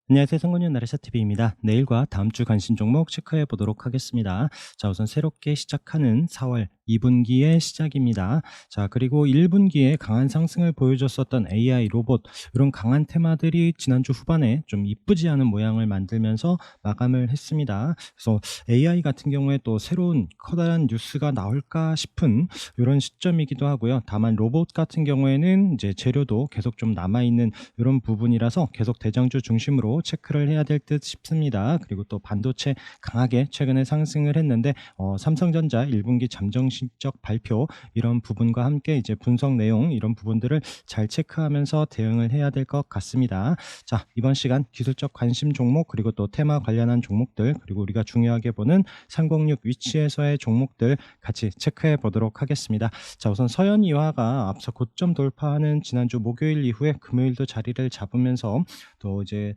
안녕하세요. 성건유 나래샤TV입니다. 내일과 다음 주 관심 종목 체크해 보도록 하겠습니다. 자, 우선 새롭게 시작하는 4월 2분기의 시작입니다. 자, 그리고 1분기에 강한 상승을 보여줬었던 AI 로봇, 이런 강한 테마들이 지난주 후반에 좀 이쁘지 않은 모양을 만들면서 마감을 했습니다. 그래서 AI 같은 경우에 또 새로운 커다란 뉴스가 나올까 싶은 이런 시점이기도 하고요. 다만 로봇 같은 경우에는 이제 재료도 계속 좀 남아있는 이런 부분이라서 계속 대장주 중심으로 체크를 해야 될 듯 싶습니다. 그리고 또 반도체 강하게 최근에 상승을 했는데 삼성전자 1분기 잠정 실적 발표 이런 부분과 함께 이제 분석 내용 이런 부분들을 잘 체크하면서 대응을 해야 될 것 같습니다. 자, 이번 시간 기술적 관심 종목 그리고 또 테마 관련한 종목들 그리고 우리가 중요하게 보는 306 위치에서의 종목들 같이 체크해 보도록 하겠습니다. 자, 우선 서현이화가 앞서 고점 돌파하는 지난주 목요일 이후에 금요일도 자리를 잡으면서 또 이제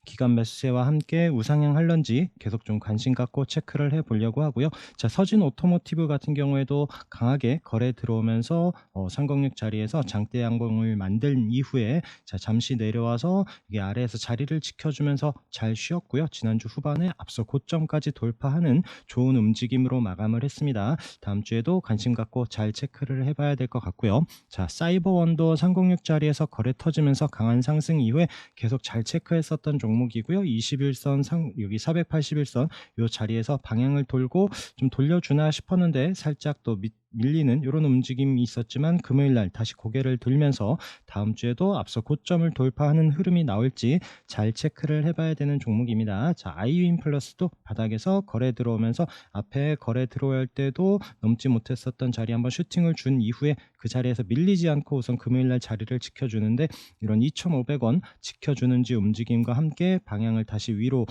기관 매수세와 함께 우상향할런지 계속 좀 관심 갖고 체크를 해 보려고 하고요. 자, 서진 오토모티브 같은 경우에도 강하게 거래 들어오면서 306 자리에서 장대 양봉을 만든 이후에 자, 잠시 내려와서 이게 아래에서 자리를 지켜주면서 잘 쉬었고요. 지난주 후반에 앞서 고점까지 돌파하는 좋은 움직임으로 마감을 했습니다. 다음 주에도 관심 갖고 잘 체크를 해봐야 될 것 같고요. 자, 사이버원도 306 자리에서 거래 터지면서 강한 상승 이후에 계속 잘 체크했었던 종목이고요. 21선 여기 481선 요 자리에서 방향을 돌고 좀 돌려주나 싶었는데 살짝 또 밀리는 이런 움직임이 있었지만 금요일 날 다시 고개를 들면서 다음 주에도 앞서 고점을 돌파하는 흐름이 나올지 잘 체크를 해봐야 되는 종목입니다. 자, 아이윈 플러스도 바닥에서 거래 들어오면서 앞에 거래 들어올 때도 넘지 못했었던 자리 한번 슈팅을 준 이후에 그 자리에서 밀리지 않고 우선 금요일 날 자리를 지켜주는데 이런 2,500원 지켜주는지 움직임과 함께 방향을 다시 위로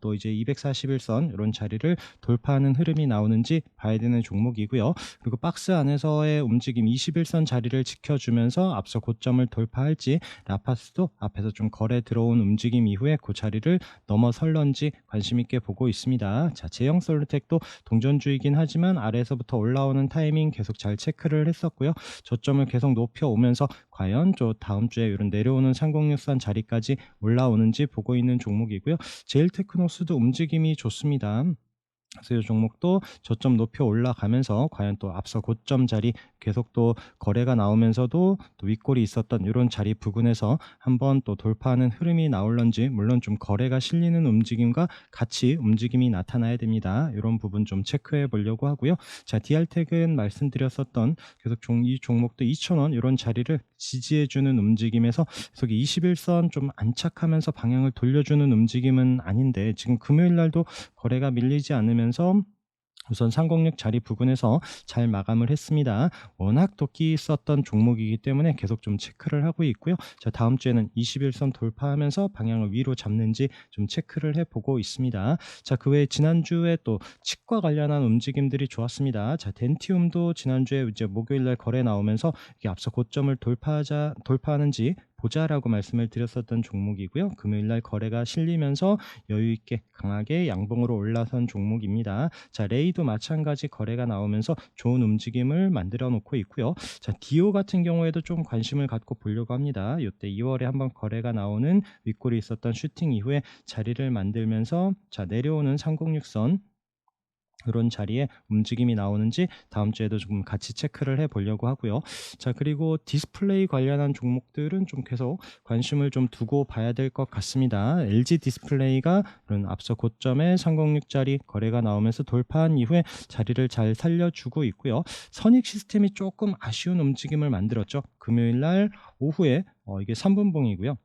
또 이제 241선 이런 자리를 돌파하는 흐름이 나오는지 봐야 되는 종목이고요. 그리고 박스 안에서의 움직임 21선 자리를 지켜주면서 앞서 고점을 돌파할지 라파스도 앞에서 좀 거래 들어온 움직임 이후에 그 자리를 넘어설런지 관심 있게 보고 있습니다. 자, 제형솔루텍도 동전주이긴 하지만 아래에서부터 올라오는 타이밍 계속 잘 체크를 했었고요. 저점을 계속 높여오면서 과연 저 다음 주에 이런 내려오는 3063 자리까지 올라오는지 보고 있는 종목이고요. 제일테크노스도 움직임이 좋습니다. 그래서 이 종목도 저점 높여 올라가면서 과연 또 앞서 고점 자리 계속 또 거래가 나오면서도 또 윗골이 있었던 이런 자리 부근에서 한번 또 돌파하는 흐름이 나올런지 물론 좀 거래가 실리는 움직임과 같이 움직임이 나타나야 됩니다. 이런 부분 좀 체크해 보려고 하고요. 자, DR텍은 말씀드렸었던 계속 이 종목도 2,000원 이런 자리를 지지해 주는 움직임에서 계속 21선 좀 안착하면서 방향을 돌려주는 움직임은 아닌데 지금 금요일 날도 거래가 밀리지 않으면서 우선 306 자리 부근에서 잘 마감을 했습니다. 워낙 도끼 있었던 종목이기 때문에 계속 좀 체크를 하고 있고요. 자, 다음 주에는 21선 돌파하면서 방향을 위로 잡는지 좀 체크를 해보고 있습니다. 자, 그 외에 지난주에 또 치과 관련한 움직임들이 좋았습니다. 자, 덴티움도 지난주에 이제 목요일날 거래 나오면서 이게 앞서 고점을 돌파하는지 보자라고 말씀을 드렸었던 종목이고요. 금요일날 거래가 실리면서 여유있게 강하게 양봉으로 올라선 종목입니다. 자, 레이도 마찬가지 거래가 나오면서 좋은 움직임을 만들어 놓고 있고요. 자, 디오 같은 경우에도 좀 관심을 갖고 보려고 합니다. 이때 2월에 한번 거래가 나오는 윗골이 있었던 슈팅 이후에 자리를 만들면서 자, 내려오는 306선 그런 자리에 움직임이 나오는지 다음 주에도 좀 같이 체크를 해 보려고 하고요. 자, 그리고 디스플레이 관련한 종목들은 좀 계속 관심을 좀 두고 봐야 될 것 같습니다. LG 디스플레이가 그런 앞서 고점에 306짜리 거래가 나오면서 돌파한 이후에 자리를 잘 살려주고 있고요. 선익 시스템이 조금 아쉬운 움직임을 만들었죠. 금요일 날 오후에 이게 3분봉이고요.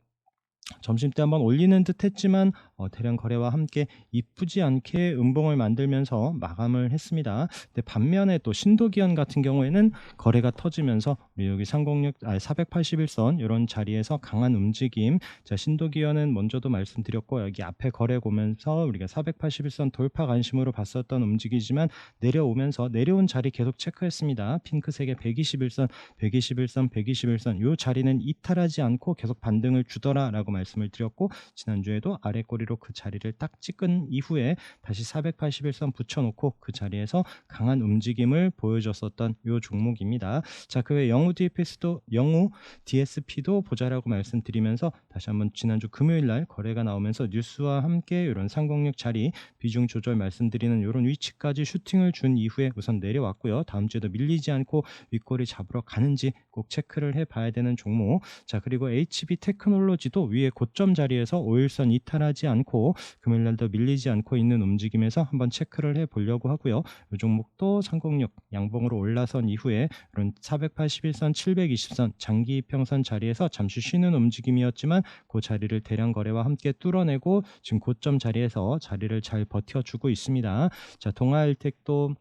점심때 한번 올리는 듯 했지만 대량 거래와 함께 이쁘지 않게 음봉을 만들면서 마감을 했습니다. 근데 반면에 또 신도기현 같은 경우에는 거래가 터지면서 우리 여기 481선 이런 자리에서 강한 움직임. 자, 신도기현은 먼저도 말씀드렸고 여기 앞에 거래 보면서 우리가 481선 돌파 관심으로 봤었던 움직이지만 내려오면서 내려온 자리 계속 체크했습니다. 핑크색의 121선, 121선, 121선 이 자리는 이탈하지 않고 계속 반등을 주더라라고 말씀을 드렸고, 지난주에도 아래 꼬리로 그 자리를 딱 찍은 이후에 다시 481선 붙여놓고 그 자리에서 강한 움직임을 보여줬었던 이 종목입니다. 자, 그 외 영우 DSP도 보자라고 말씀드리면서 다시 한번 지난주 금요일 날 거래가 나오면서 뉴스와 함께 이런 306 자리 비중 조절 말씀드리는 이런 위치까지 슈팅을 준 이후에 우선 내려왔고요. 다음 주에도 밀리지 않고 윗꼬리 잡으러 가는지 꼭 체크를 해봐야 되는 종목. 자, 그리고 HB 테크놀로지도 위에 고점 자리에서 5일선 이탈하지 않고 금요일 날도 밀리지 않고 있는 움직임에서 한번 체크를 해보려고 하고요. 이 종목도 306 양봉으로 올라선 이후에 이런 481선 720선 장기 이평선 자리에서 잠시 쉬는 움직임이었지만 그 자리를 대량 거래와 함께 뚫어내고 지금 고점 자리에서 자리를 잘 버텨주고 있습니다. 자, 동아일텍도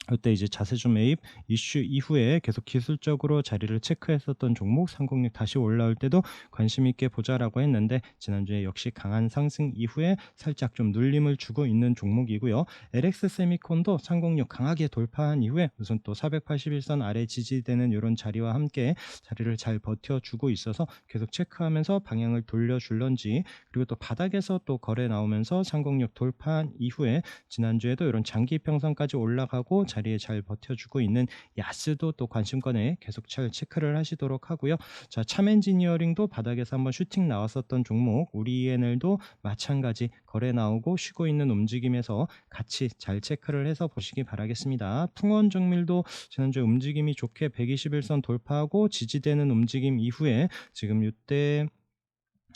그때 이제 자세좀 매입 이슈 이후에 계속 기술적으로 자리를 체크했었던 종목 306 다시 올라올 때도 관심 있게 보자라고 했는데 지난주에 역시 강한 상승 이후에 살짝 좀 눌림을 주고 있는 종목이고요. LX 세미콘도 306 강하게 돌파한 이후에 우선 또 481선 아래 지지되는 이런 자리와 함께 자리를 잘 버텨주고 있어서 계속 체크하면서 방향을 돌려줄런지, 그리고 또 바닥에서 또 거래 나오면서 306 돌파한 이후에 지난주에도 이런 장기 평선까지 올라가고 자리에 잘 버텨주고 있는 야스도 또 관심권에 계속 잘 체크를 하시도록 하고요. 자, 참엔지니어링도 바닥에서 한번 슈팅 나왔었던 종목, 우리 ENL도 마찬가지 거래 나오고 쉬고 있는 움직임에서 같이 잘 체크를 해서 보시기 바라겠습니다. 풍원정밀도 지난주에 움직임이 좋게 121선 돌파하고 지지되는 움직임 이후에 지금 이때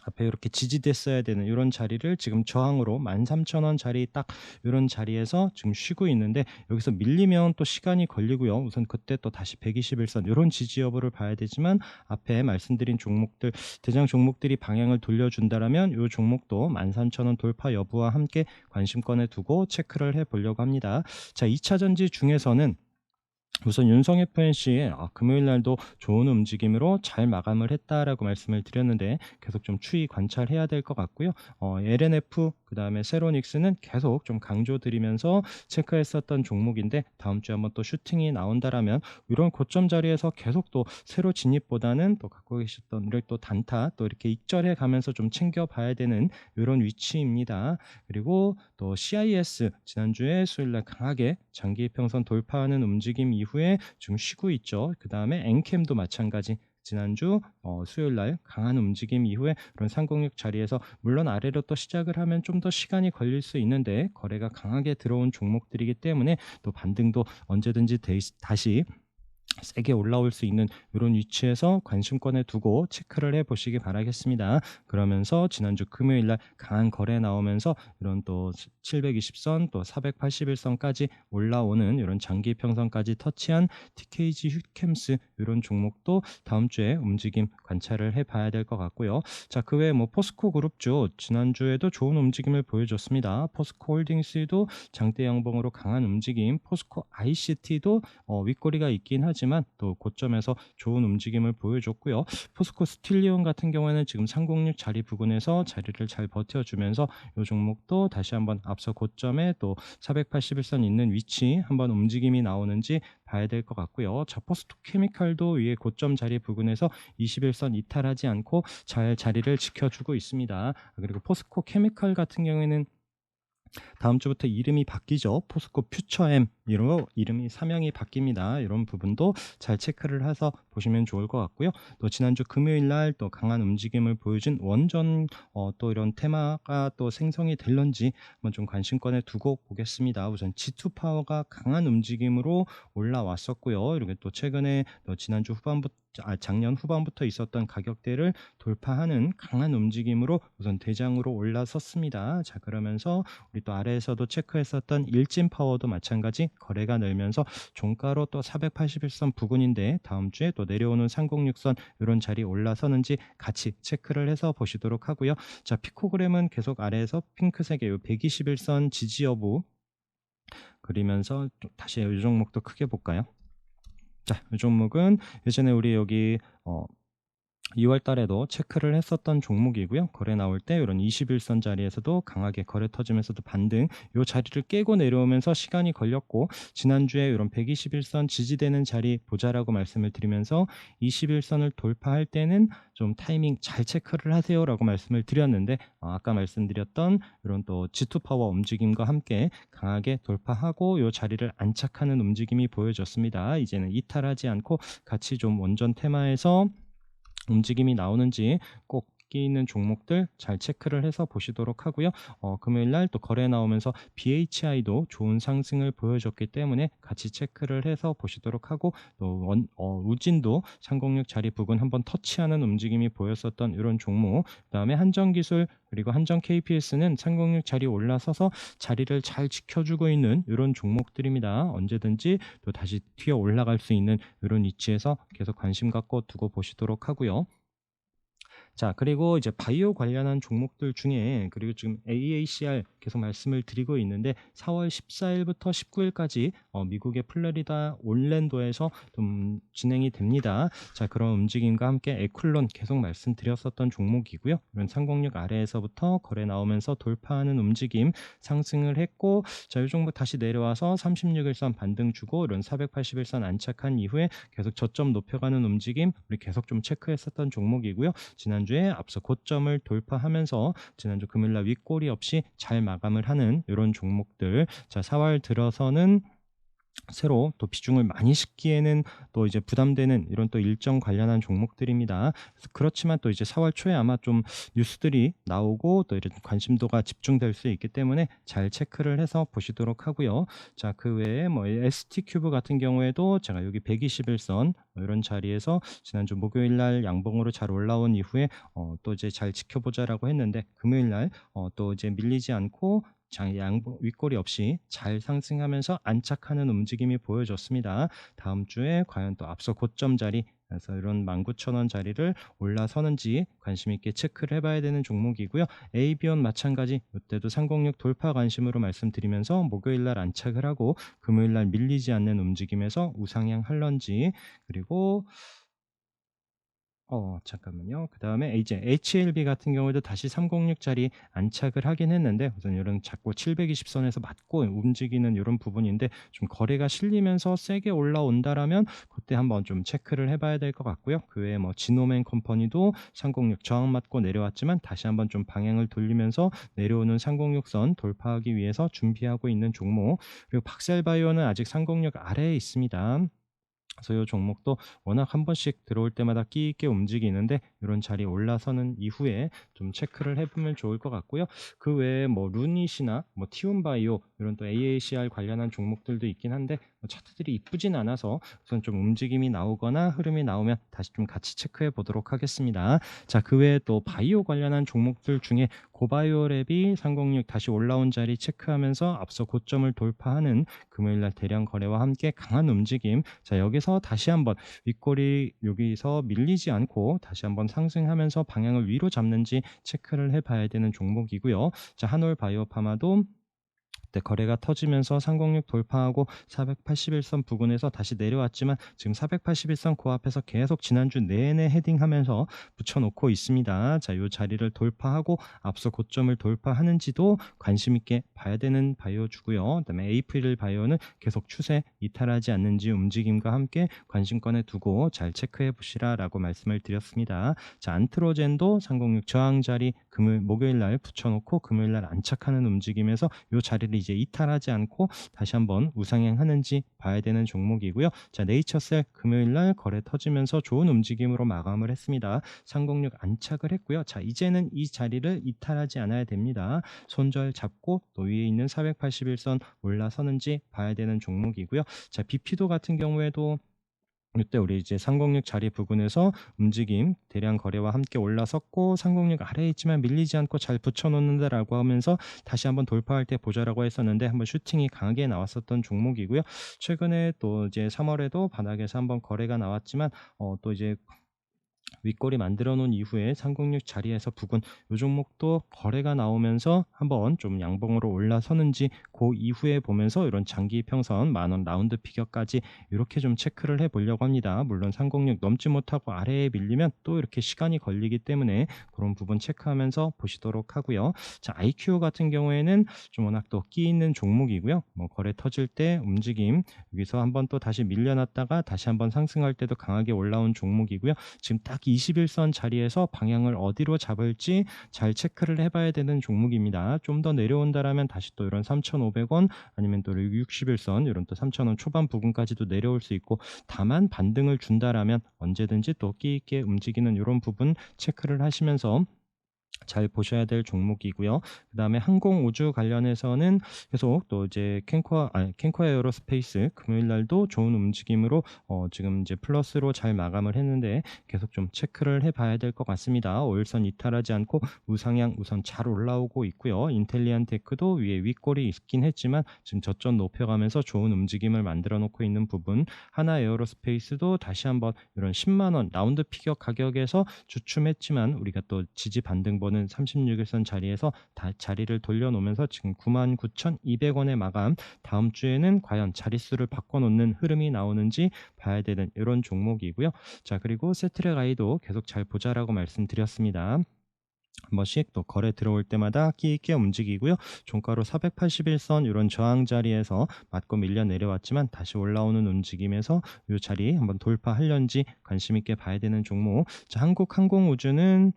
앞에 이렇게 지지됐어야 되는 이런 자리를 지금 저항으로 13,000원 자리 딱 이런 자리에서 지금 쉬고 있는데, 여기서 밀리면 또 시간이 걸리고요. 우선 그때 또 다시 121선 이런 지지 여부를 봐야 되지만 앞에 말씀드린 종목들, 대장 종목들이 방향을 돌려준다라면 이 종목도 13,000원 돌파 여부와 함께 관심권에 두고 체크를 해보려고 합니다. 자, 2차전지 중에서는 우선 윤성 FNC의 금요일 날도 좋은 움직임으로 잘 마감을 했다라고 말씀을 드렸는데 계속 좀 추이 관찰해야 될 것 같고요. LNF 그다음에 세로닉스는 계속 좀 강조드리면서 체크했었던 종목인데 다음 주에 한번 또 슈팅이 나온다라면 이런 고점 자리에서 계속 또 새로 진입보다는 또 갖고 계셨던 이렇게 또 단타 또 이렇게 익절해 가면서 좀 챙겨봐야 되는 이런 위치입니다. 그리고 또 CIS 지난주에 수요일날 강하게 장기 이평선 돌파하는 움직임 이후에 좀 쉬고 있죠. 그 다음에 엔캠도 마찬가지 지난주 수요일날 강한 움직임 이후에 그런 306 자리에서 물론 아래로 또 시작을 하면 좀 더 시간이 걸릴 수 있는데 거래가 강하게 들어온 종목들이기 때문에 또 반등도 언제든지 다시 세게 올라올 수 있는 이런 위치에서 관심권에 두고 체크를 해보시기 바라겠습니다. 그러면서 지난주 금요일날 강한 거래 나오면서 이런 또 720선 또 481선까지 올라오는 이런 장기 평선까지 터치한 TKG 휴캠스 이런 종목도 다음 주에 움직임 관찰을 해봐야 될 것 같고요. 자, 그 외에 뭐 포스코 그룹주 지난주에도 좋은 움직임을 보여줬습니다. 포스코 홀딩스도 장대 양봉으로 강한 움직임, 포스코 ICT도 윗꼬리가 있긴 하지만 또 고점에서 좋은 움직임을 보여줬고요. 포스코 스틸리온 같은 경우에는 지금 306 자리 부근에서 자리를 잘 버텨주면서 이 종목도 다시 한번 앞서 고점에 또 481선 있는 위치 한번 움직임이 나오는지 봐야 될 것 같고요. 자, 포스토케미칼도 위에 고점 자리 부근에서 21선 이탈하지 않고 잘 자리를 지켜주고 있습니다. 그리고 포스코 케미칼 같은 경우에는 다음 주부터 이름이 바뀌죠. 포스코 퓨처엠 이름이 사명이 바뀝니다. 이런 부분도 잘 체크를 해서 보시면 좋을 것 같고요. 또 지난주 금요일 날 또 강한 움직임을 보여준 원전 또 이런 테마가 또 생성이 될런지 한번 좀 관심권에 두고 보겠습니다. 우선 G2 파워가 강한 움직임으로 올라왔었고요. 이렇게 또 최근에 또 지난주 작년 후반부터 있었던 가격대를 돌파하는 강한 움직임으로 우선 대장으로 올라섰습니다. 자, 그러면서 우리 또 아래에서도 체크했었던 일진 파워도 마찬가지 거래가 늘면서 종가로 또 481선 부근인데 다음 주에 또 내려오는 306선 이런 자리 올라서는지 같이 체크를 해서 보시도록 하고요. 자, 피코그램은 계속 아래에서 핑크색의 121선 지지 여부 그리면서 다시 이 종목도 크게 볼까요? 자, 이 종목은 예전에 우리 여기 2월 달에도 체크를 했었던 종목이고요. 거래 나올 때 이런 21선 자리에서도 강하게 거래 터지면서도 반등, 요 자리를 깨고 내려오면서 시간이 걸렸고, 지난주에 이런 121선 지지되는 자리 보자라고 말씀을 드리면서 21선을 돌파할 때는 좀 타이밍 잘 체크를 하세요라고 말씀을 드렸는데, 아까 말씀드렸던 이런 또 G2 파워 움직임과 함께 강하게 돌파하고 요 자리를 안착하는 움직임이 보여졌습니다. 이제는 이탈하지 않고 같이 좀 원전 테마에서 움직임이 나오는지 꼭 끼 있는 종목들 잘 체크를 해서 보시도록 하고요. 금요일 날 또 거래 나오면서 BHI도 좋은 상승을 보여줬기 때문에 같이 체크를 해서 보시도록 하고, 또 우진도 306 자리 부근 한번 터치하는 움직임이 보였었던 이런 종목, 그다음에 한전기술 그리고 한전 KPS는 306 자리 올라서서 자리를 잘 지켜주고 있는 이런 종목들입니다. 언제든지 또 다시 튀어 올라갈 수 있는 이런 위치에서 계속 관심 갖고 두고 보시도록 하고요. 자, 그리고 이제 바이오 관련한 종목들 중에, 그리고 지금 AACR 계속 말씀을 드리고 있는데 4월 14일부터 19일까지 미국의 플로리다 올랜도에서 좀 진행이 됩니다. 자, 그런 움직임과 함께 에쿨론 계속 말씀드렸었던 종목이고요. 이런 306 아래에서부터 거래 나오면서 돌파하는 움직임 상승을 했고, 자, 이 종목 다시 내려와서 36일선 반등 주고 이런 481선 안착한 이후에 계속 저점 높여가는 움직임 우리 계속 좀 체크했었던 종목이고요. 지난주에 앞서 고점을 돌파하면서 지난주 금요일날 윗꼬리 없이 잘 마감을 하는 이런 종목들, 자, 4월 들어서는 새로 또 비중을 많이 싣기에는 또 이제 부담되는 이런 또 일정 관련한 종목들입니다. 그래서 그렇지만 또 이제 4월 초에 아마 좀 뉴스들이 나오고 또 이런 관심도가 집중될 수 있기 때문에 잘 체크를 해서 보시도록 하고요. 자, 그 외에 뭐 ST 큐브 같은 경우에도 제가 여기 121선 이런 자리에서 지난주 목요일 날 양봉으로 잘 올라온 이후에 또 이제 잘 지켜보자라고 했는데, 금요일 날 또 이제 밀리지 않고 양봉 윗꼬리 없이 잘 상승하면서 안착하는 움직임이 보여졌습니다. 다음 주에 과연 또 앞서 고점 자리, 그래서 이런 19,000원 자리를 올라서는지 관심 있게 체크를 해봐야 되는 종목이고요. AB온 마찬가지, 이때도 306 돌파 관심으로 말씀드리면서 목요일 날 안착을 하고 금요일 날 밀리지 않는 움직임에서 우상향 할런지, 그리고 잠깐만요. 그다음에 이제 HLB 같은 경우에도 다시 306짜리 안착을 하긴 했는데, 우선 이런 자꾸 720선에서 맞고 움직이는 이런 부분인데, 좀 거래가 실리면서 세게 올라온다라면 그때 한번 좀 체크를 해봐야 될 것 같고요. 그 외에 뭐 지노맨 컴퍼니도 306 저항 맞고 내려왔지만 다시 한번 좀 방향을 돌리면서 내려오는 306선 돌파하기 위해서 준비하고 있는 종목, 그리고 박셀바이오는 아직 306 아래에 있습니다. 그래서 이 종목도 워낙 한 번씩 들어올 때마다 끼 있게 움직이는데 이런 자리 올라서는 이후에 좀 체크를 해보면 좋을 것 같고요. 그 외에 뭐 루닛이나 뭐 티움바이오 이런 또 AACR 관련한 종목들도 있긴 한데 차트들이 이쁘진 않아서 우선 좀 움직임이 나오거나 흐름이 나오면 다시 좀 같이 체크해 보도록 하겠습니다. 자, 그 외에 또 바이오 관련한 종목들 중에 고바이오랩이 306 다시 올라온 자리 체크하면서 앞서 고점을 돌파하는 금요일날 대량 거래와 함께 강한 움직임, 자, 여기서 다시 한번 윗꼬리 여기서 밀리지 않고 다시 한번 상승하면서 방향을 위로 잡는지 체크를 해봐야 되는 종목이고요. 자, 한올 바이오파마도 그때 거래가 터지면서 306 돌파하고 481선 부근에서 다시 내려왔지만 지금 481선 고앞에서 계속 지난주 내내 헤딩하면서 붙여놓고 있습니다. 자, 이 자리를 돌파하고 앞서 고점을 돌파하는지도 관심 있게 봐야 되는 바이오주고요. 그다음에 에이프릴 바이오는 계속 추세 이탈하지 않는지 움직임과 함께 관심권에 두고 잘 체크해 보시라라고 말씀을 드렸습니다. 자, 안트로젠도 306 저항 자리 목요일 날 붙여놓고 금요일 날 안착하는 움직임에서 이 자리를 이제 이탈하지 않고 다시 한번 우상향하는지 봐야 되는 종목이고요. 자, 네이처셀 금요일 날 거래 터지면서 좋은 움직임으로 마감을 했습니다. 306 안착을 했고요. 자, 이제는 이 자리를 이탈하지 않아야 됩니다. 손절 잡고 또 위에 있는 481선 올라서는지 봐야 되는 종목이고요. 자, 비피도 같은 경우에도 이때 우리 이제 306 자리 부근에서 움직임 대량 거래와 함께 올라섰고 306 아래에 있지만 밀리지 않고 잘 붙여놓는다라고 하면서 다시 한번 돌파할 때 보자라고 했었는데 한번 슈팅이 강하게 나왔었던 종목이고요. 최근에 또 이제 3월에도 바닥에서 한번 거래가 나왔지만 또 이제 윗꼬리 만들어 놓은 이후에 306 자리에서 부근 요 종목도 거래가 나오면서 한번 좀 양봉으로 올라서는지 그 이후에 보면서 이런 장기 평선 만원 라운드 피겨까지 이렇게 좀 체크를 해 보려고 합니다. 물론 306 넘지 못하고 아래에 밀리면 또 이렇게 시간이 걸리기 때문에 그런 부분 체크하면서 보시도록 하고요. 자, IQ 같은 경우에는 좀 워낙 또 끼 있는 종목이고요. 뭐 거래 터질 때 움직임 여기서 한번 또 다시 밀려났다가 다시 한번 상승할 때도 강하게 올라온 종목이고요. 지금 딱 21선 자리에서 방향을 어디로 잡을지 잘 체크를 해봐야 되는 종목입니다. 좀 더 내려온다라면 다시 또 이런 3,500원 아니면 또 61선 이런 또 3,000원 초반 부근까지도 내려올 수 있고, 다만 반등을 준다라면 언제든지 또 끼 있게 움직이는 이런 부분 체크를 하시면서 잘 보셔야 될 종목이고요. 그다음에 항공 우주 관련해서는 계속 또 이제 캔코아 에어로스페이스 금요일 날도 좋은 움직임으로 지금 이제 플러스로 잘 마감을 했는데 계속 좀 체크를 해 봐야 될 것 같습니다. 5일선 이탈하지 않고 우상향 우선 잘 올라오고 있고요. 인텔리안테크도 위에 윗골이 있긴 했지만 지금 저점 높여가면서 좋은 움직임을 만들어 놓고 있는 부분, 하나 에어로스페이스도 다시 한번 이런 10만 원 라운드 피겨 가격에서 주춤했지만 우리가 또 지지 반등 보는 36일선 자리에서 다 자리를 돌려놓으면서 지금 99,200원에 마감. 다음 주에는 과연 자릿수를 바꿔놓는 흐름이 나오는지 봐야 되는 이런 종목이고요. 자, 그리고 세트랙 아이도 계속 잘 보자라고 말씀드렸습니다. 한 번씩 또 거래 들어올 때마다 끼 있게 움직이고요. 종가로 481선 이런 저항 자리에서 맞고 밀려 내려왔지만 다시 올라오는 움직임에서 이 자리 한번 돌파하려는지 관심 있게 봐야 되는 종목. 자, 한국항공우주는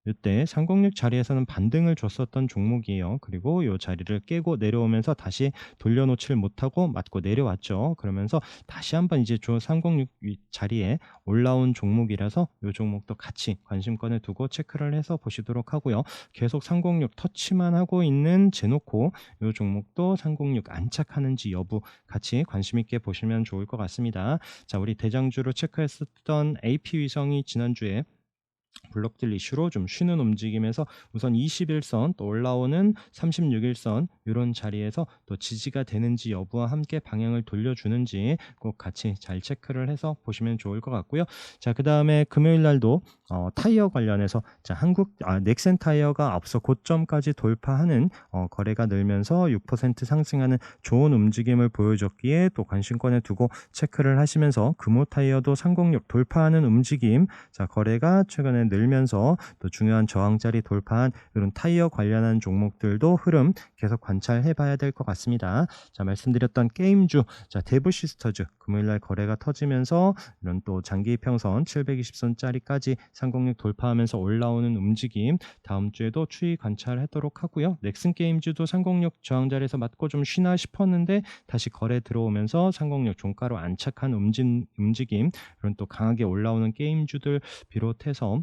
이때 306 자리에서는 반등을 줬었던 종목이에요. 그리고 이 자리를 깨고 내려오면서 다시 돌려놓지를 못하고 맞고 내려왔죠. 그러면서 다시 한번 이제 조 306 자리에 올라온 종목이라서 이 종목도 같이 관심권에 두고 체크를 해서 보시도록 하고요. 계속 306 터치만 하고 있는 제노코 이 종목도 306 안착하는지 여부 같이 관심 있게 보시면 좋을 것 같습니다. 자, 우리 대장주로 체크했었던 AP위성이 지난주에 블록들 이슈로 좀 쉬는 움직임에서 우선 21선 또 올라오는 36일선 이런 자리에서 또 지지가 되는지 여부와 함께 방향을 돌려주는지 꼭 같이 잘 체크를 해서 보시면 좋을 것 같고요. 자, 그 다음에 금요일 날도 타이어 관련해서 자, 넥센 타이어가 앞서 고점까지 돌파하는 거래가 늘면서 6% 상승하는 좋은 움직임을 보여줬기에 또 관심권에 두고 체크를 하시면서 금호 타이어도 306 돌파하는 움직임, 자, 거래가 최근에 늘면서 또 중요한 저항자리 돌파한 이런 타이어 관련한 종목들도 흐름 계속 관찰해 봐야 될 것 같습니다. 자, 말씀드렸던 게임주, 자, 데브시스터즈 금요일날 거래가 터지면서 이런 또 장기 평선 720선짜리까지 306 돌파하면서 올라오는 움직임 다음 주에도 추이 관찰하도록 하고요. 넥슨 게임주도 306 저항자리에서 맞고 좀 쉬나 싶었는데 다시 거래 들어오면서 306 종가로 안착한 움직임, 이런 또 강하게 올라오는 게임주들 비롯해서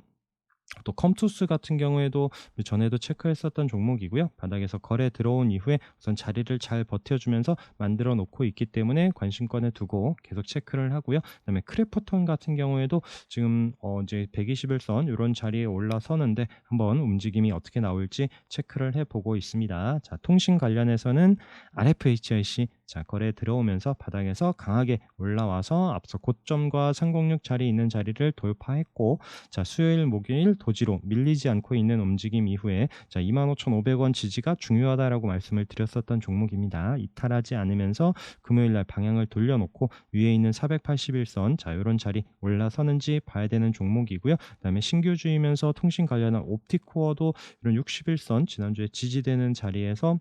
또 컴투스 같은 경우에도 전에도 체크했었던 종목이고요. 바닥에서 거래 들어온 이후에 우선 자리를 잘 버텨주면서 만들어 놓고 있기 때문에 관심권에 두고 계속 체크를 하고요. 그다음에 크래프톤 같은 경우에도 지금 이제 121선 이런 자리에 올라서는데 한번 움직임이 어떻게 나올지 체크를 해보고 있습니다. 자, 통신 관련해서는 RFHIC 자, 거래 들어오면서 바닥에서 강하게 올라와서 앞서 고점과 306 자리 있는 자리를 돌파했고, 자, 수요일 목요일 도지로 밀리지 않고 있는 움직임 이후에 자, 25,500원 지지가 중요하다라고 말씀을 드렸었던 종목입니다. 이탈하지 않으면서 금요일 날 방향을 돌려놓고 위에 있는 481선 자, 이런 자리 올라서는지 봐야 되는 종목이고요. 그다음에 신규주이면서 통신 관련한 옵티코어도 이런 61선 지난주에 지지되는 자리에서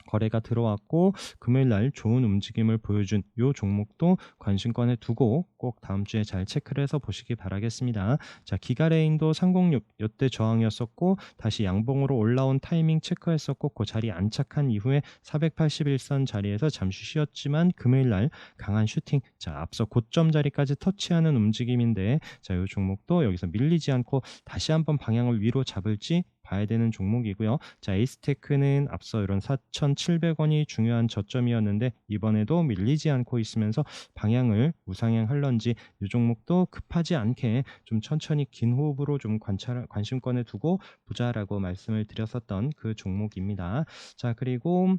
거래가 들어왔고 금요일 날 좋은 움직임을 보여준 이 종목도 관심권에 두고 꼭 다음 주에 잘 체크를 해서 보시기 바라겠습니다. 자, 기가레인도 306 이때 저항이었었고 다시 양봉으로 올라온 타이밍 체크했었고 그 자리 안착한 이후에 481선 자리에서 잠시 쉬었지만 금요일 날 강한 슈팅, 자, 앞서 고점 자리까지 터치하는 움직임인데 자, 이 종목도 여기서 밀리지 않고 다시 한번 방향을 위로 잡을지 봐야 되는 종목이고요. 자, 에이스테크는 앞서 이런 4,700원이 중요한 저점이었는데 이번에도 밀리지 않고 있으면서 방향을 우상향 할런지 이 종목도 급하지 않게 좀 천천히 긴 호흡으로 좀 관심권에 두고 보자라고 말씀을 드렸었던 그 종목입니다. 자, 그리고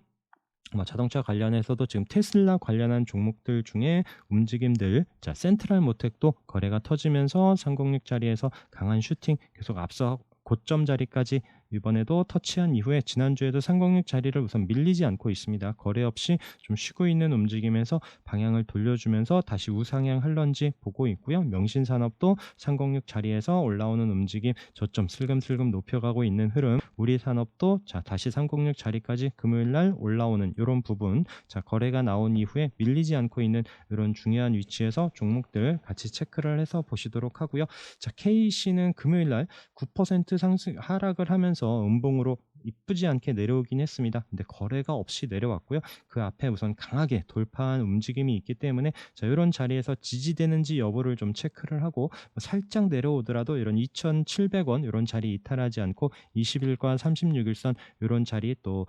자동차 관련해서도 지금 테슬라 관련한 종목들 중에 움직임들, 자 센트럴 모텍도 거래가 터지면서 306 자리에서 강한 슈팅 계속 앞서 고점 자리까지 이번에도 터치한 이후에 지난주에도 306 자리를 우선 밀리지 않고 있습니다. 거래 없이 좀 쉬고 있는 움직임에서 방향을 돌려주면서 다시 우상향 할런지 보고 있고요. 명신산업도 306 자리에서 올라오는 움직임 저점 슬금슬금 높여가고 있는 흐름, 우리산업도 자 다시 306 자리까지 금요일날 올라오는 이런 부분, 자 거래가 나온 이후에 밀리지 않고 있는 이런 중요한 위치에서 종목들 같이 체크를 해서 보시도록 하고요. 자 KC는 금요일날 9% 상승 하락을 하면서 음봉으로 이쁘지 않게 내려오긴 했습니다. 근데 거래가 없이 내려왔고요. 그 앞에 우선 강하게 돌파한 움직임이 있기 때문에 자 이런 자리에서 지지되는지 여부를 좀 체크를 하고 살짝 내려오더라도 이런 2,700원 이런 자리 이탈하지 않고 20일과 36일선 이런 자리 또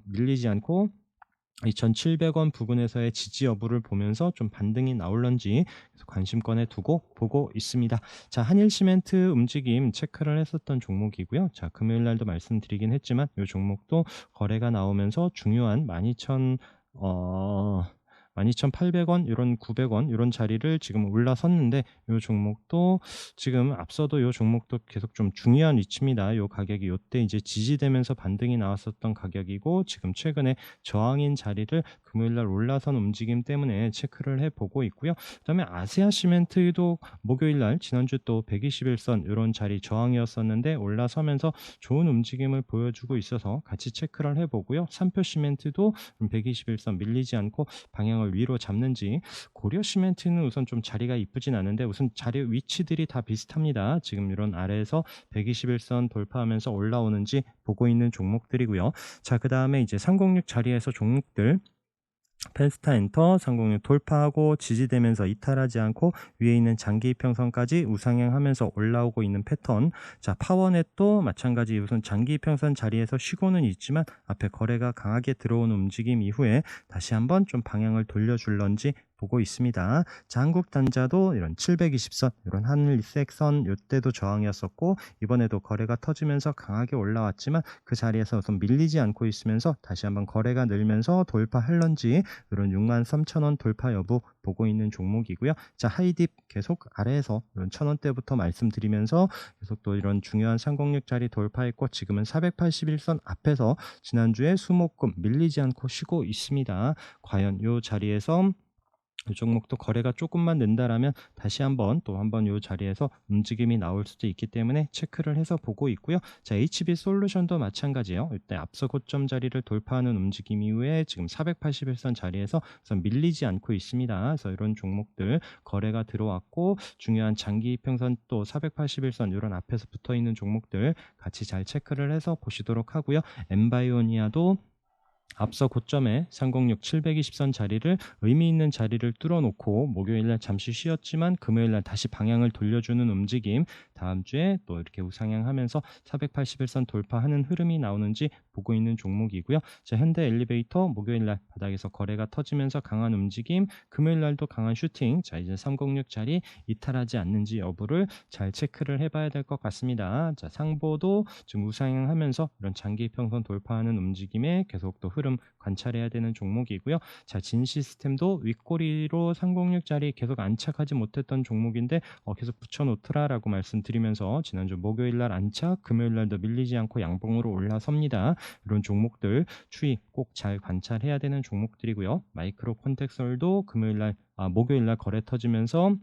밀리지 않고 2,700원 부근에서의 지지 여부를 보면서 좀 반등이 나올런지 관심권에 두고 보고 있습니다. 자, 한일시멘트 움직임 체크를 했었던 종목이고요. 자, 금요일 날도 말씀드리긴 했지만 이 종목도 거래가 나오면서 중요한 12,800원, 이런 900원, 이런 자리를 지금 올라섰는데, 이 종목도 지금 앞서도 이 종목도 계속 좀 중요한 위치입니다. 이 가격이 이때 이제 지지되면서 반등이 나왔었던 가격이고, 지금 최근에 저항인 자리를 금요일날 올라선 움직임 때문에 체크를 해보고 있고요. 그다음에 아세아 시멘트도 목요일날 지난주 또 121선 이런 자리 저항이었었는데 올라서면서 좋은 움직임을 보여주고 있어서 같이 체크를 해보고요. 삼표 시멘트도 121선 밀리지 않고 방향을 위로 잡는지, 고려 시멘트는 우선 좀 자리가 이쁘진 않은데 우선 자리 위치들이 다 비슷합니다. 지금 이런 아래에서 121선 돌파하면서 올라오는지 보고 있는 종목들이고요. 자, 그 다음에 이제 306 자리에서 종목들 펜스타 엔터 306 돌파하고 지지되면서 이탈하지 않고 위에 있는 장기 이평선까지 우상향하면서 올라오고 있는 패턴. 자, 파워넷도 마찬가지 우선 장기 이평선 자리에서 쉬고는 있지만 앞에 거래가 강하게 들어오는 움직임 이후에 다시 한번 좀 방향을 돌려줄런지 보고 있습니다. 자, 한국단자도 이런 720선, 이런 하늘색선 이때도 저항이었었고 이번에도 거래가 터지면서 강하게 올라왔지만 그 자리에서 우선 밀리지 않고 있으면서 다시 한번 거래가 늘면서 돌파할런지 이런 63,000원 돌파 여부 보고 있는 종목이고요. 자, 하이딥 계속 아래에서 이런 1,000원대부터 말씀드리면서 계속 또 이런 중요한 306 자리 돌파했고 지금은 481선 앞에서 지난주에 수목금 밀리지 않고 쉬고 있습니다. 과연 이 자리에서 이 종목도 거래가 조금만 는다라면 다시 한번 이 자리에서 움직임이 나올 수도 있기 때문에 체크를 해서 보고 있고요. 자, HB 솔루션도 마찬가지예요. 이때 앞서 고점 자리를 돌파하는 움직임 이후에 지금 481선 자리에서 우선 밀리지 않고 있습니다. 그래서 이런 종목들 거래가 들어왔고 중요한 장기 이평선 또 481선 이런 앞에서 붙어 있는 종목들 같이 잘 체크를 해서 보시도록 하고요. 엠바이오니아도 앞서 고점에 306 720선 자리를 의미 있는 자리를 뚫어놓고 목요일날 잠시 쉬었지만 금요일날 다시 방향을 돌려주는 움직임, 다음 주에 또 이렇게 우상향하면서 481선 돌파하는 흐름이 나오는지 보고 있는 종목이고요. 자, 현대 엘리베이터 목요일날 바닥에서 거래가 터지면서 강한 움직임, 금요일날도 강한 슈팅. 자, 이제 306 자리 이탈하지 않는지 여부를 잘 체크를 해봐야 될 것 같습니다. 자, 상보도 지금 우상향하면서 이런 장기 평선 돌파하는 움직임에 계속 또 흐름 관찰해야 되는 종목이고요. 자, 진시스템도 윗꼬리로 306 자리 계속 안착하지 못했던 종목인데 계속 붙여놓더라라고 말씀드리면서 지난주 목요일날 안착, 금요일날도 밀리지 않고 양봉으로 올라섭니다. 이런 종목들 추이 꼭 잘 관찰해야 되는 종목들이고요. 마이크로 콘텍솔도 목요일날 거래 터지면서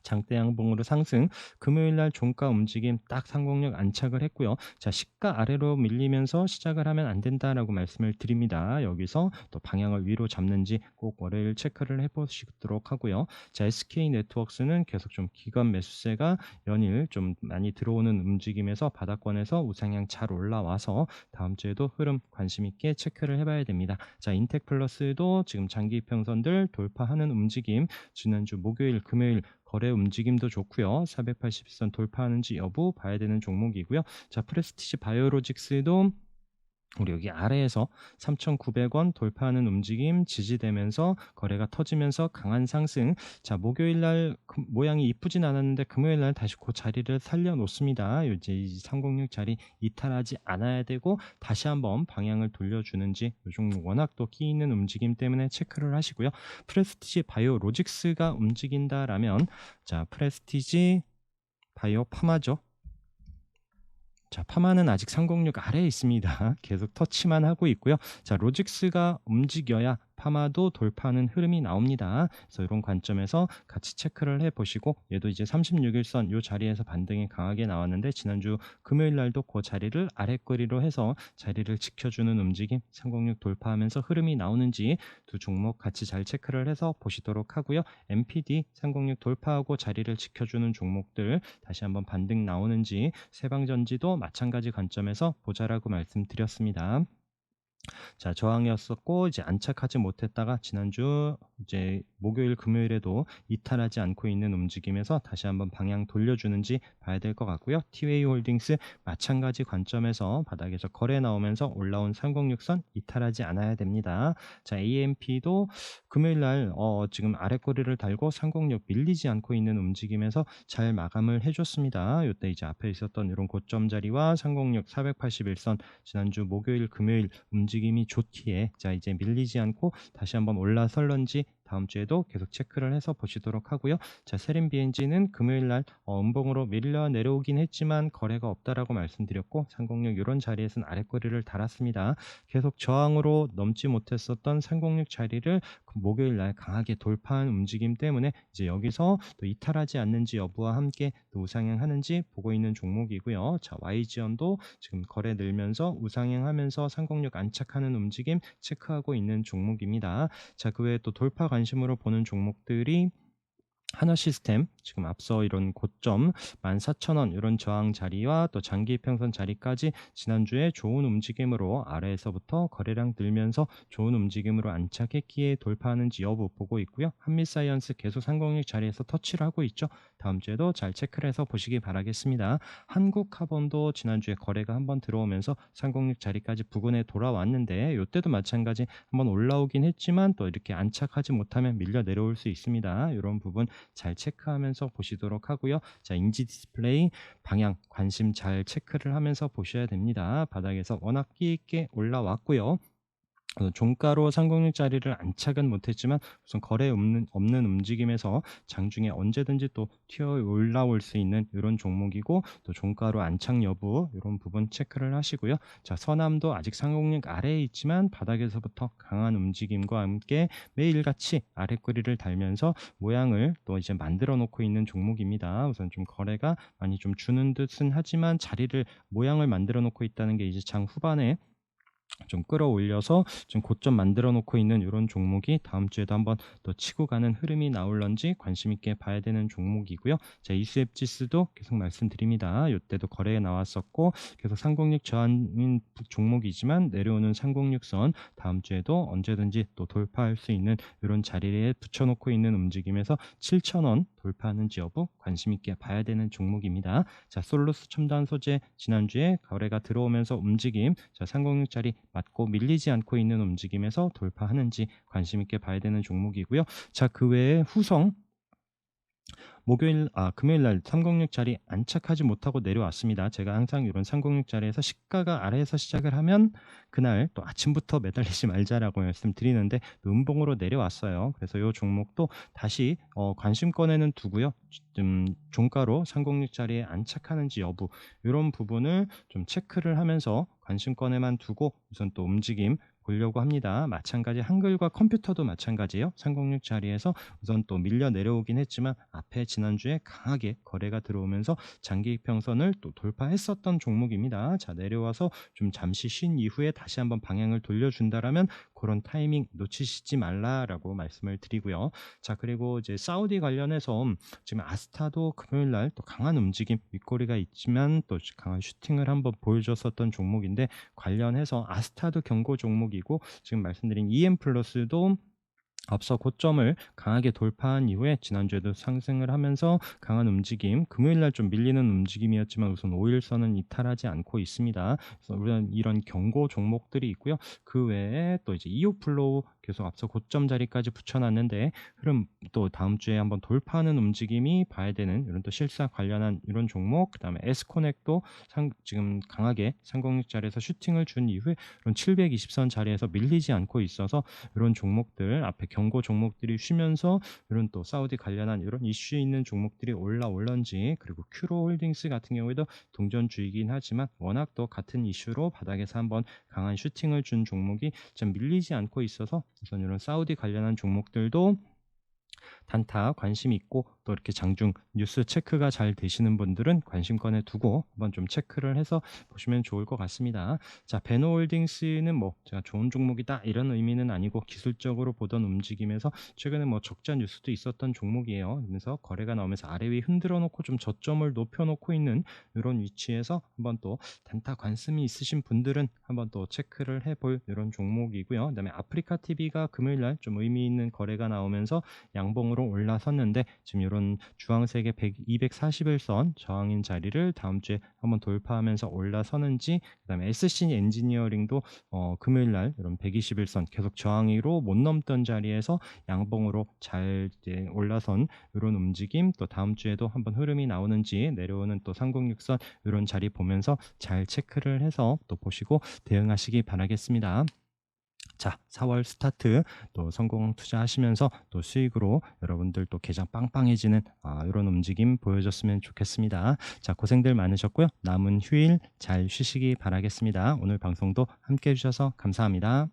장대 양봉으로 상승, 금요일날 종가 움직임 딱 306 안착을 했고요. 자, 시가 아래로 밀리면서 시작을 하면 안 된다라고 말씀을 드립니다. 여기서 또 방향을 위로 잡는지 꼭 월요일 체크를 해보시도록 하고요. 자, SK네트워크스는 계속 좀 기관 매수세가 연일 좀 많이 들어오는 움직임에서 바닥권에서 우상향 잘 올라와서 다음 주에도 흐름 관심 있게 체크를 해봐야 됩니다. 자, 인텍플러스도 지금 장기 평선들 돌파하는 움직임, 지난주 목요일, 금요일 거래 움직임도 좋고요. 480선 돌파하는지 여부 봐야 되는 종목이고요. 자, 프레스티지 바이오로직스도 우리 여기 아래에서 3,900원 돌파하는 움직임 지지되면서 거래가 터지면서 강한 상승. 자, 목요일 날 모양이 이쁘진 않았는데 금요일 날 다시 그 자리를 살려 놓습니다. 이제 이 306 자리 이탈하지 않아야 되고 다시 한번 방향을 돌려주는지 요 종목 워낙 또 끼 있는 움직임 때문에 체크를 하시고요. 프레스티지 바이오 로직스가 움직인다라면, 자, 프레스티지 바이오 파마죠. 자, 파마는 아직 306 아래에 있습니다. 계속 터치만 하고 있고요. 자, 로직스가 움직여야 파마도 돌파하는 흐름이 나옵니다. 그래서 이런 관점에서 같이 체크를 해보시고, 얘도 이제 36일선 이 자리에서 반등이 강하게 나왔는데 지난주 금요일 날도 그 자리를 아래거리로 해서 자리를 지켜주는 움직임, 306 돌파하면서 흐름이 나오는지 두 종목 같이 잘 체크를 해서 보시도록 하고요. MPD 306 돌파하고 자리를 지켜주는 종목들 다시 한번 반등 나오는지, 세방전지도 마찬가지 관점에서 보자라고 말씀드렸습니다. 자, 저항이었었고 이제 안착하지 못했다가 지난주 이제 목요일 금요일에도 이탈하지 않고 있는 움직임에서 다시 한번 방향 돌려주는지 봐야 될 것 같고요. 티웨이 홀딩스 마찬가지 관점에서 바닥에서 거래 나오면서 올라온 306선 이탈하지 않아야 됩니다. 자, AMP도 금요일 날 지금 아랫꼬리를 달고 306 밀리지 않고 있는 움직임에서 잘 마감을 해줬습니다. 이때 이제 앞에 있었던 이런 고점 자리와 306 481선 지난주 목요일 금요일 움직임이 좋기에, 자, 이제 밀리지 않고 다시 한번 올라설런지 다음 주에도 계속 체크를 해서 보시도록 하고요. 자, 세림 BNG는 금요일 날 음봉으로 밀려 내려오긴 했지만 거래가 없다라고 말씀드렸고 306 이런 자리에서는 아랫거리를 달았습니다. 계속 저항으로 넘지 못했었던 306 자리를 목요일 날 강하게 돌파한 움직임 때문에 이제 여기서 또 이탈하지 않는지 여부와 함께 또 우상향하는지 보고 있는 종목이고요. 자, YG연도 지금 거래 늘면서 우상향하면서 306 안착하는 움직임 체크하고 있는 종목입니다. 자, 그 외에 또 돌파 관심으로 보는 종목들이 하나시스템, 지금 앞서 이런 고점 14,000원 이런 저항 자리와 또 장기 이평선 자리까지 지난주에 좋은 움직임으로 아래에서부터 거래량 늘면서 좋은 움직임으로 안착했기에 돌파하는지 여부 보고 있고요. 한미사이언스 계속 306 자리에서 터치를 하고 있죠. 다음 주에도 잘 체크를 해서 보시기 바라겠습니다. 한국카본도 지난주에 거래가 한번 들어오면서 306 자리까지 부근에 돌아왔는데 이때도 마찬가지 한번 올라오긴 했지만 또 이렇게 안착하지 못하면 밀려 내려올 수 있습니다. 이런 부분 잘 체크하면서 보시도록 하고요. 자, 인지 디스플레이 방향 관심 잘 체크를 하면서 보셔야 됩니다. 바닥에서 워낙 끼 있게 올라왔고요. 종가로 306짜리를 안착은 못했지만 우선 거래 없는 움직임에서 장중에 언제든지 또 튀어 올라올 수 있는 이런 종목이고, 또 종가로 안착 여부 이런 부분 체크를 하시고요. 자, 서남도 아직 306 아래에 있지만 바닥에서부터 강한 움직임과 함께 매일같이 아랫꼬리를 달면서 모양을 또 이제 만들어 놓고 있는 종목입니다. 우선 좀 거래가 많이 좀 주는 듯은 하지만 자리를 모양을 만들어 놓고 있다는 게 이제 장 후반에 좀 끌어올려서 좀 고점 만들어 놓고 있는 이런 종목이 다음 주에도 한번 또 치고 가는 흐름이 나올런지 관심 있게 봐야 되는 종목이고요. 자, 이수앱 지수도 계속 말씀드립니다. 이때도 거래에 나왔었고 계속 306 저항인 종목이지만 내려오는 306선 다음 주에도 언제든지 또 돌파할 수 있는 이런 자리에 붙여놓고 있는 움직임에서 7,000원 돌파하는지 여부 관심 있게 봐야 되는 종목입니다. 자, 솔루스 첨단 소재 지난주에 거래가 들어오면서 움직임, 자, 306짜리 맞고 밀리지 않고 있는 움직임에서 돌파하는지 관심 있게 봐야 되는 종목이고요. 자, 그 외에 후성 금요일 날 306 자리 안착하지 못하고 내려왔습니다. 제가 항상 이런 306 자리에서 시가가 아래에서 시작을 하면 그날 또 아침부터 매달리지 말자라고 말씀드리는데 음봉으로 내려왔어요. 그래서 이 종목도 다시 관심권에는 두고요. 좀 종가로 306 자리에 안착하는지 여부 이런 부분을 좀 체크를 하면서 관심권에만 두고 우선 또 움직임 보려고 합니다. 마찬가지 한글과 컴퓨터도 마찬가지예요. 306 자리에서 우선 또 밀려 내려오긴 했지만 앞에 지난주에 강하게 거래가 들어오면서 장기 이평선을 또 돌파했었던 종목입니다. 자, 내려와서 좀 잠시 쉰 이후에 다시 한번 방향을 돌려준다라면 그런 타이밍 놓치시지 말라라고 말씀을 드리고요. 자, 그리고 이제 사우디 관련해서 지금 아스타도 금요일 날 또 강한 움직임 윗꼬리가 있지만 또 강한 슈팅을 한번 보여줬었던 종목인데, 관련해서 아스타도 경고 종목이고 지금 말씀드린 EM 플러스도 앞서 고점을 강하게 돌파한 이후에 지난주에도 상승을 하면서 강한 움직임, 금요일 날 좀 밀리는 움직임이었지만 우선 5일선은 이탈하지 않고 있습니다. 그래서 이런 경고 종목들이 있고요. 그 외에 또 이제 이오 플로우 계속 앞서 고점 자리까지 붙여놨는데 흐름 또 다음 주에 한번 돌파하는 움직임이 봐야 되는 이런 또 실사 관련한 이런 종목, 그다음에 에스코넥도 지금 강하게 306 자리에서 슈팅을 준 이후에 이런 720선 자리에서 밀리지 않고 있어서 이런 종목들 앞에 경고 종목들이 쉬면서 이런 또 사우디 관련한 이런 이슈 있는 종목들이 올라올런지, 그리고 큐로홀딩스 같은 경우에도 동전주이긴 하지만 워낙 또 같은 이슈로 바닥에서 한번 강한 슈팅을 준 종목이 좀 밀리지 않고 있어서 우선 이런 사우디 관련한 종목들도 단타 관심 있고 또 이렇게 장중 뉴스 체크가 잘 되시는 분들은 관심권에 두고 한번 좀 체크를 해서 보시면 좋을 것 같습니다. 자, 베노홀딩스는 뭐 제가 좋은 종목이다 이런 의미는 아니고 기술적으로 보던 움직임에서 최근에 뭐 적자 뉴스도 있었던 종목이에요. 그래서 거래가 나오면서 아래 위 흔들어 놓고 좀 저점을 높여 놓고 있는 이런 위치에서 한번 또 단타 관심이 있으신 분들은 한번 또 체크를 해볼 이런 종목이고요. 그다음에 아프리카 TV가 금요일 날 좀 의미 있는 거래가 나오면서 양봉으로 올라섰는데 지금 이런 주황색의 241선 저항인 자리를 다음 주에 한번 돌파하면서 올라서는지, 그다음에 SC 엔지니어링도 금요일 날 이런 121선 계속 저항위로 못 넘던 자리에서 양봉으로 잘 이제 올라선 이런 움직임, 또 다음 주에도 한번 흐름이 나오는지 내려오는 또 306선 이런 자리 보면서 잘 체크를 해서 또 보시고 대응하시기 바라겠습니다. 자, 4월 스타트 또 성공 투자하시면서 또 수익으로 여러분들 또 계좌 빵빵해지는 이런 움직임 보여줬으면 좋겠습니다. 자, 고생들 많으셨고요. 남은 휴일 잘 쉬시기 바라겠습니다. 오늘 방송도 함께 해주셔서 감사합니다.